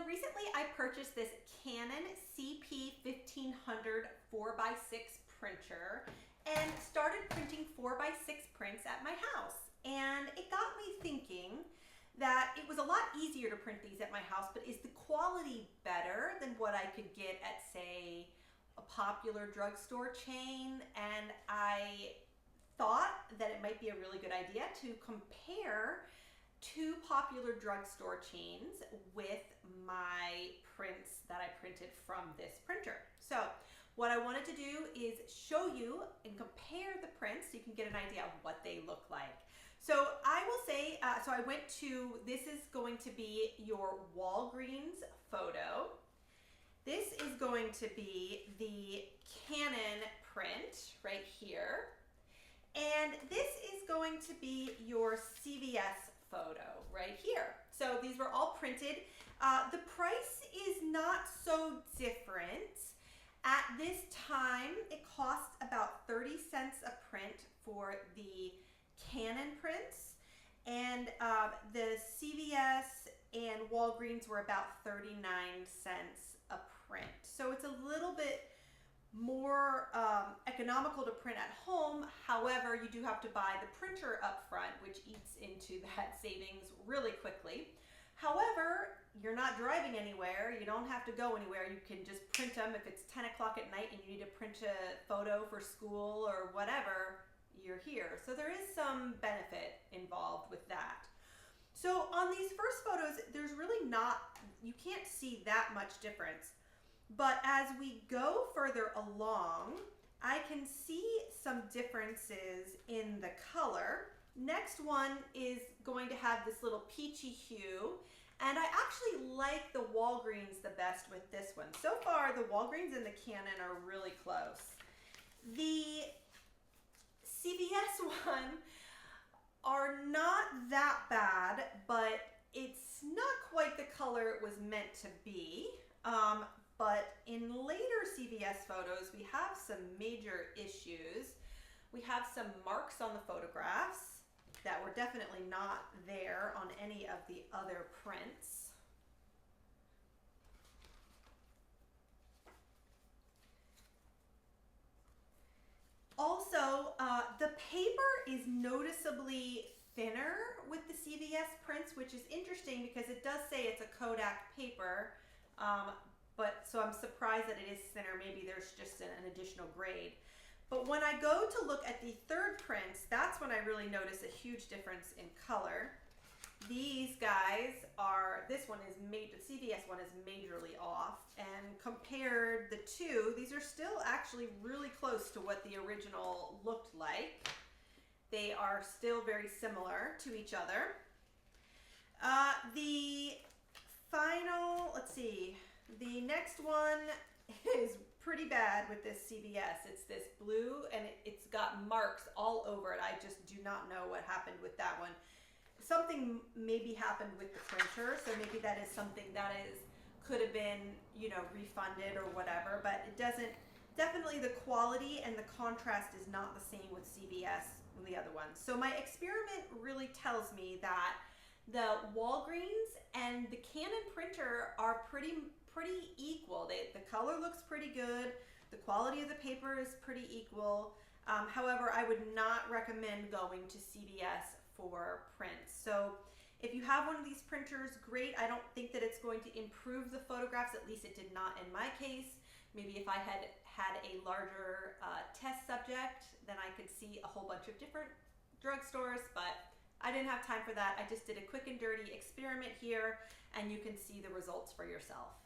recently I purchased this Canon CP1500 4x6 printer and started printing 4x6 prints at my house. And it got me thinking that it was a lot easier to print these at my house, but is the quality better than what I could get at, say, a popular drugstore chain? And I thought that it might be a really good idea to compare two popular drugstore chains with my prints that I printed from this printer. So what I wanted to do is show you and compare the prints so you can get an idea of what they look like. So I will say, so I went to, this is going to be your Walgreens photo. This is going to be the Canon print right here. And this is going to be your CVS photo right here. So these were all printed. The price is not so different. At this time, it costs about 30 cents a print for the Canon prints, and the CVS and Walgreens were about 39 cents a print. So it's a little bit more economical to print at home. However, you do have to buy the printer up front, which eats into that savings really quickly. However, you're not driving anywhere. You don't have to go anywhere. You can just print them. If it's 10 o'clock at night and you need to print a photo for school or whatever, you're here. So there is some benefit involved with that. So on these first photos, there's really not, you can't see that much difference. But as we go further along, I can see some differences in the color. Next one is going to have this little peachy hue, and I actually like the Walgreens the best with this one. So far, the Walgreens and the Canon are really close. The CVS one are not that bad, but it's not quite the color it was meant to be. But in later CVS photos, we have some major issues. We have some marks on the photographs that were definitely not there on any of the other prints. Also, the paper is noticeably thinner with the CVS prints, which is interesting because it does say it's a Kodak paper. But so I'm surprised that it is thinner. Maybe there's just an additional grade. But when I go to look at the third prints, that's when I really notice a huge difference in color. These guys are, this one is made, the CVS one is majorly off, and compared the two, these are still actually really close to what the original looked like. They are still very similar to each other. The final, let's see, the next one is pretty bad with this CVS. It's this blue and it's got marks all over it. I just do not know what happened with that one. Something maybe happened with the printer, so maybe that is something that could have been, you know, refunded or whatever, but it doesn't, definitely the quality and the contrast is not the same with CVS and the other ones. So my experiment really tells me that the Walgreens and the Canon printer are pretty equal. The color looks pretty good. The quality of the paper is pretty equal. However, I would not recommend going to CVS for prints. So if you have one of these printers, great. I don't think that it's going to improve the photographs. At least it did not in my case. Maybe if I had had a larger test subject, then I could see a whole bunch of different drugstores, but I didn't have time for that. I just did a quick and dirty experiment here, and you can see the results for yourself.